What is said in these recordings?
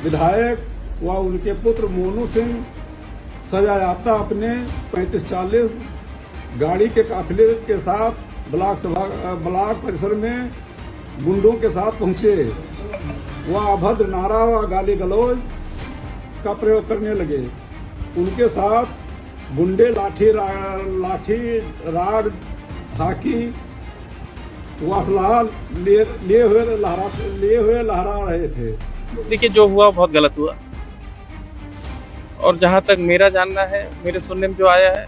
विधायक व उनके पुत्र मोनू सिंह सजा याफ्ता अपने 3540 गाड़ी के काफिले के साथ ब्लॉक परिसर में गुंडों के साथ पहुंचे। वह अभद्र नारा व गाली गलौज का प्रयोग करने लगे। उनके साथ गुंडे लाठी राड हाकी व असलाह लिए हुए लहरा रहे थे। देखिए, जो हुआ बहुत गलत हुआ, और जहां तक मेरा जानना है, मेरे सुनने में जो आया है,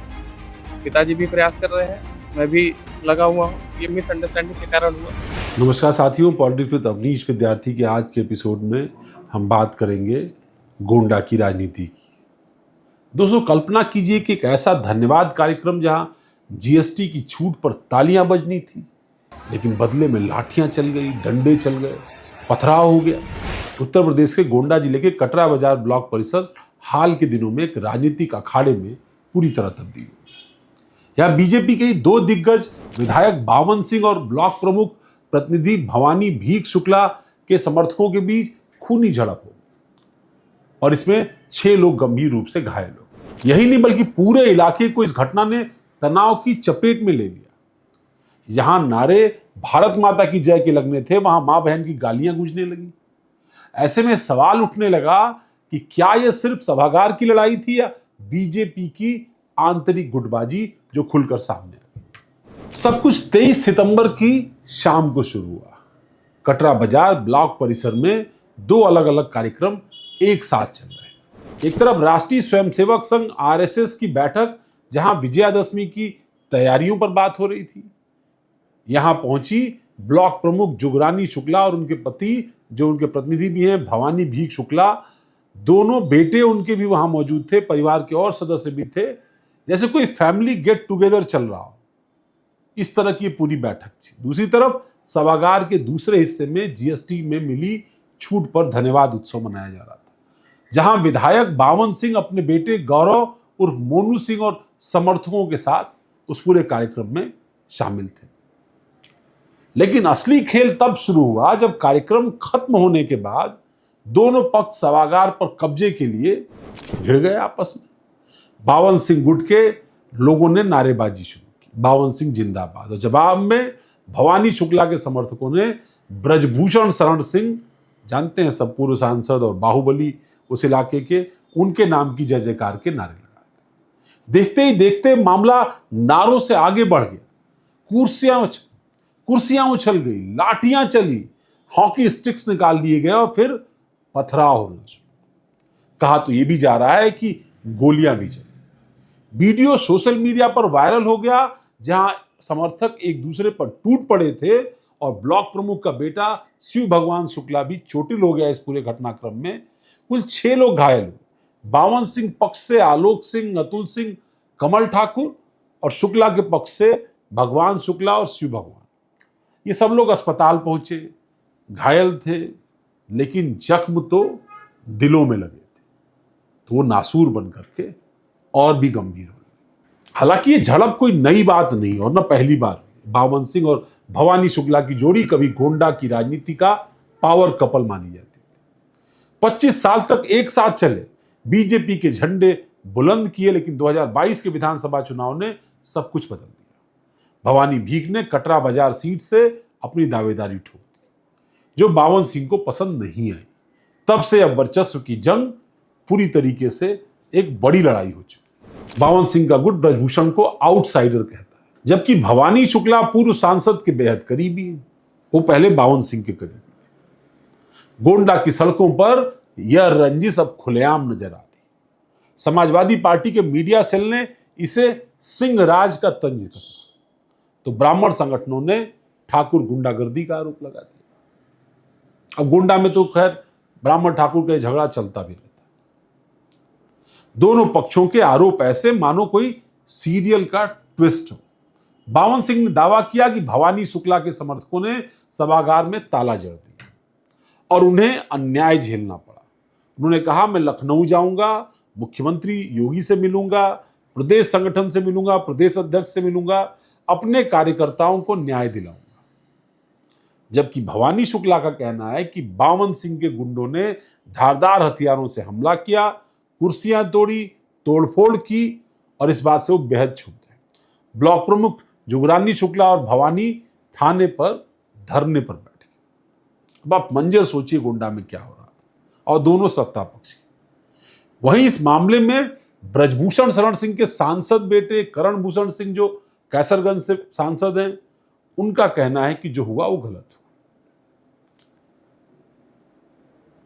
पिताजी भी प्रयास कर रहे हैं, मैं भी लगा हुआ हूँ। ये मिसअंडरस्टैंडिंग के कारण हुआ। नमस्कार साथियों, पॉलिटिक्स विद अवनीश विद्यार्थी के आज के एपिसोड में हम बात करेंगे गोंडा की राजनीति की। दोस्तों, कल्पना कीजिए कि एक ऐसा धन्यवाद कार्यक्रम जहां जीएसटी की छूट पर तालियां बजनी थी, लेकिन बदले में लाठियां चल गई, डंडे चल गए, पथराव हो गया। उत्तर प्रदेश के गोंडा जिले के कटरा बाजार ब्लॉक परिसर हाल के दिनों में एक राजनीतिक अखाड़े में पूरी तरह तब्दील हुआ। यहाँ बीजेपी के दो दिग्गज विधायक बावन सिंह और ब्लॉक प्रमुख प्रतिनिधि भवानी भीख शुक्ला के समर्थकों के बीच खूनी झड़प हो और इसमें 6 लोग गंभीर रूप से घायल हो। यही नहीं बल्कि पूरे इलाके को इस घटना ने तनाव की चपेट में ले लिया। यहां नारे भारत माता की जय के लगने थे, वहां मां बहन की गालियां गूंजने लगी। ऐसे में सवाल उठने लगा कि क्या यह सिर्फ सभागार की लड़ाई थी या बीजेपी की आंतरिक गुटबाजी जो खुलकर सामने आई। सब कुछ 23 सितंबर की शाम को शुरू हुआ। कटरा बाजार ब्लॉक परिसर में 2 अलग अलग कार्यक्रम एक साथ चल रहे थे। एक तरफ राष्ट्रीय स्वयंसेवक संघ आरएसएस की बैठक, जहां विजयादशमी की तैयारियों पर बात हो रही थी। यहां पहुंची ब्लॉक प्रमुख जुगरानी शुक्ला और उनके पति, जो उनके प्रतिनिधि भी हैं, भवानी भीख शुक्ला। दोनों बेटे उनके भी वहां मौजूद थे, परिवार के और सदस्य भी थे। जैसे कोई फैमिली गेट टुगेदर चल रहा हो, इस तरह की पूरी बैठक थी। दूसरी तरफ सभागार के दूसरे हिस्से में जीएसटी में मिली छूट पर धन्यवाद उत्सव मनाया जा रहा था, जहां विधायक बावन सिंह अपने बेटे गौरव उर्फ मोनू सिंह और समर्थकों के साथ उस पूरे कार्यक्रम में शामिल थे। लेकिन असली खेल तब शुरू हुआ जब कार्यक्रम खत्म होने के बाद दोनों पक्ष सभागार पर कब्जे के लिए भिड़ गए आपस में। बावन सिंह गुट के लोगों ने नारेबाजी शुरू की, बावन सिंह जिंदाबाद, और जवाब में भवानी शुक्ला के समर्थकों ने ब्रजभूषण शरण सिंह, जानते हैं सब, पूर्व सांसद और बाहुबली उस इलाके के, उनके नाम की जय जयकार के नारे लगाए। देखते ही देखते मामला नारों से आगे बढ़ गया। कुर्सियां उछल गई, लाठियां चली, हॉकी स्टिक्स निकाल लिए गए और फिर पथराव होना शुरू। कहा तो यह भी जा रहा है कि गोलियां भी चली। वीडियो सोशल मीडिया पर वायरल हो गया, जहां समर्थक एक दूसरे पर टूट पड़े थे और ब्लॉक प्रमुख का बेटा शिव भगवान शुक्ला भी चोटिल हो गया। इस पूरे घटनाक्रम में कुल 6 लोग घायल हुए। बावन सिंह पक्ष से आलोक सिंह, अतुल सिंह, कमल ठाकुर, और शुक्ला के पक्ष से भगवान शुक्ला और शिव भगवान। ये सब लोग अस्पताल पहुंचे, घायल थे, लेकिन जख्म तो दिलों में लगे थे, तो वो नासूर बन करके और भी गंभीर हो गए। हालांकि ये झड़प कोई नई बात नहीं और न पहली बार। बावन सिंह और भवानी शुक्ला की जोड़ी कभी गोंडा की राजनीति का पावर कपल मानी जाती थी। 25 साल तक एक साथ चले, बीजेपी के झंडे बुलंद किए, लेकिन 2022 के विधानसभा चुनाव ने सब कुछ बदल दिया। भवानी भीख ने कटरा बाजार सीट से अपनी दावेदारी ठोक दी, जो बावन सिंह को पसंद नहीं आई। तब से अब वर्चस्व की जंग पूरी तरीके से एक बड़ी लड़ाई हो चुकी। बावन सिंह का गुट ब्रजभूषण को आउटसाइडर कहता है, जबकि भवानी शुक्ला पूर्व सांसद के बेहद करीबी है। वो पहले बावन सिंह के करीबी थे। गोंडा की सड़कों पर यह रंजिश अब खुलेआम नजर आती। समाजवादी पार्टी के मीडिया सेल ने इसे सिंह राज का तंज कसा, तो ब्राह्मण संगठनों ने ठाकुर गुंडागर्दी का आरोप लगा दिया। अब गोंडा में तो खैर ब्राह्मण ठाकुर का झगड़ा चलता भी रहता है। दोनों पक्षों के आरोप ऐसे मानो कोई सीरियल का ट्विस्ट हो। बावन सिंह ने दावा किया कि भवानी शुक्ला के समर्थकों ने सभागार में ताला जड़ दिया और उन्हें अन्याय झेलना पड़ा। उन्होंने कहा, मैं लखनऊ जाऊंगा, मुख्यमंत्री योगी से मिलूंगा, प्रदेश संगठन से मिलूंगा, प्रदेश अध्यक्ष से मिलूंगा, अपने कार्यकर्ताओं को न्याय दिलाऊंगा। जबकि भवानी शुक्ला का कहना है कि बावन सिंह के गुंडों ने धारदार हथियारों से हमला किया, कुर्सियां तोड़ी, तोड़फोड़ की और इस बात से वो बेहद क्षुब्ध है। ब्लॉक प्रमुख जुगरानी शुक्ला और भवानी थाने पर धरने पर बैठ गए। अब आप मंजर सोचिए गोंडा में क्या हो रहा था और दोनों सत्ता पक्ष। वहीं इस मामले में ब्रजभूषण शरण सिंह के सांसद बेटे करण भूषण सिंह जो कैसरगंज से सांसद हैं, उनका कहना है कि जो हुआ वो गलत हुआ।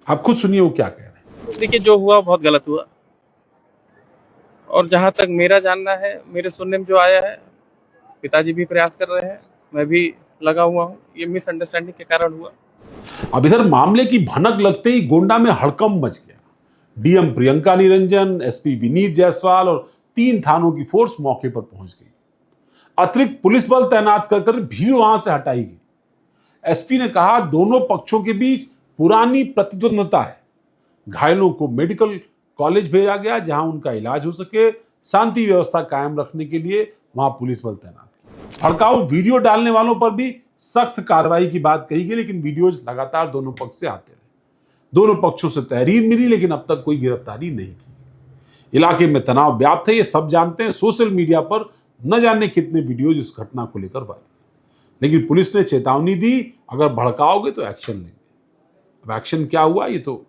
आप खुद सुनिए वो क्या कह रहे हैं। देखिए, जो हुआ बहुत गलत हुआ और जहां तक मेरा जानना है, मेरे सुनने में जो आया है, पिताजी भी प्रयास कर रहे हैं, मैं भी लगा हुआ हूँ। ये मिसअंडरस्टैंडिंग के कारण हुआ। अब इधर मामले की भनक लगते ही गोंडा में हड़कंप मच गया। डीएम प्रियंका निरंजन, एसपी विनीत जायसवाल और 3 थानों की फोर्स मौके पर पहुंच गई। अतिरिक्त पुलिस बल तैनात कर भीड़ वहां से हटाई गई। एसपी ने कहा दोनों पक्षों के बीच पुरानी प्रतिद्वंदता है। घायलों को मेडिकल कॉलेज भेजा गया जहां उनका इलाज हो सके। शांति व्यवस्था कायम रखने के लिए वहां पुलिस बल तैनात किया। भड़काऊ वीडियो डालने वालों पर भी सख्त कार्रवाई की बात कही गई, लेकिन वीडियोज लगातार दोनों पक्ष से आते रहे। दोनों पक्षों से तहरीर मिली, लेकिन अब तक कोई गिरफ्तारी नहीं की गई। इलाके में तनाव व्याप्त है, ये सब जानते हैं। सोशल मीडिया पर न जाने कितने वीडियोज इस घटना को लेकर वायरल, लेकिन पुलिस ने चेतावनी दी, अगर भड़काओगे तो एक्शन लेंगे। अब एक्शन क्या हुआ ये तो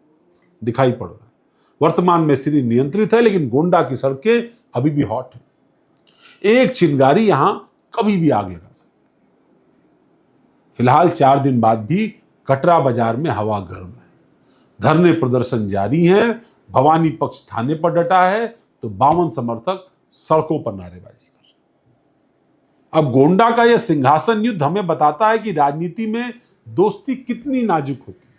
दिखाई पड़ रहा है। वर्तमान में स्थिति नियंत्रित है, लेकिन गोंडा की सड़कें अभी भी हॉट है। एक चिंगारी यहां कभी भी आग लगा सकती। फिलहाल 4 दिन बाद भी कटरा बाजार में हवा गर्म है। धरने प्रदर्शन जारी है। भवानी पक्ष थाने पर डटा है तो 52 समर्थक सड़कों पर नारेबाजी कर रहे हैं। अब गोंडा का यह सिंहासन युद्ध हमें बताता है कि राजनीति में दोस्ती कितनी नाजुक होती है।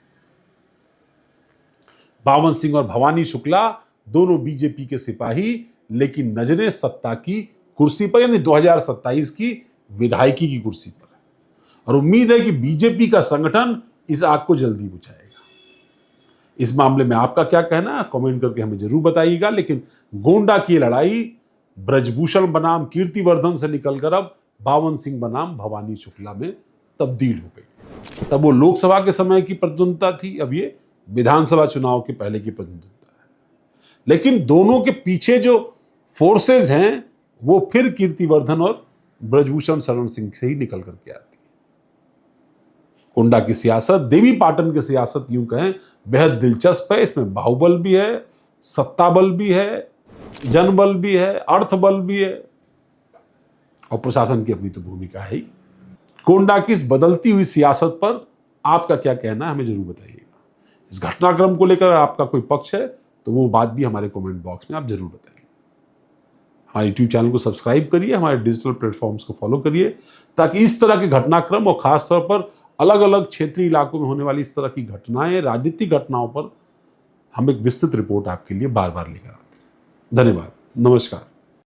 बावन सिंह और भवानी शुक्ला दोनों बीजेपी के सिपाही, लेकिन नजरें सत्ता की कुर्सी पर, यानी 2027 की विधायकी की कुर्सी पर है। और उम्मीद है कि बीजेपी का संगठन इस आग को जल्दी बुझाएगा। इस मामले में आपका क्या कहना है कमेंट करके हमें जरूर बताइएगा। लेकिन गोंडा की लड़ाई ब्रजभूषण बनाम कीर्तिवर्धन से निकलकर अब बावन सिंह बनाम भवानी शुक्ला में तब्दील हो गई। तब वो लोकसभा के समय की प्रतिद्वंदता थी, अब ये विधानसभा चुनाव के पहले की प्रतिद्वंदता है। लेकिन दोनों के पीछे जो फोर्सेज हैं वो फिर कीर्तिवर्धन और ब्रजभूषण शरण सिंह से ही निकल करके आती है। गोंडा की सियासत, देवी पाटन की सियासत यूं कहें, बेहद दिलचस्प है। इसमें बाहुबल भी है, सत्ता बल भी है, जनबल भी है, अर्थ बल भी है और प्रशासन की अपनी तो भूमिका है ही। गोंडा की इस बदलती हुई सियासत पर आपका क्या कहना है हमें जरूर बताइएगा। इस घटनाक्रम को लेकर आपका कोई पक्ष है तो वो बात भी हमारे कमेंट बॉक्स में आप जरूर बताइए। हमारे यूट्यूब चैनल को सब्सक्राइब करिए, हमारे डिजिटल प्लेटफॉर्म्स को फॉलो करिए, ताकि इस तरह के घटनाक्रम और खासतौर पर अलग अलग क्षेत्रीय इलाकों में होने वाली इस तरह की घटनाएं, राजनीतिक घटनाओं पर हम एक विस्तृत रिपोर्ट आपके लिए बार बार लेकर आते हैं। धन्यवाद, नमस्कार।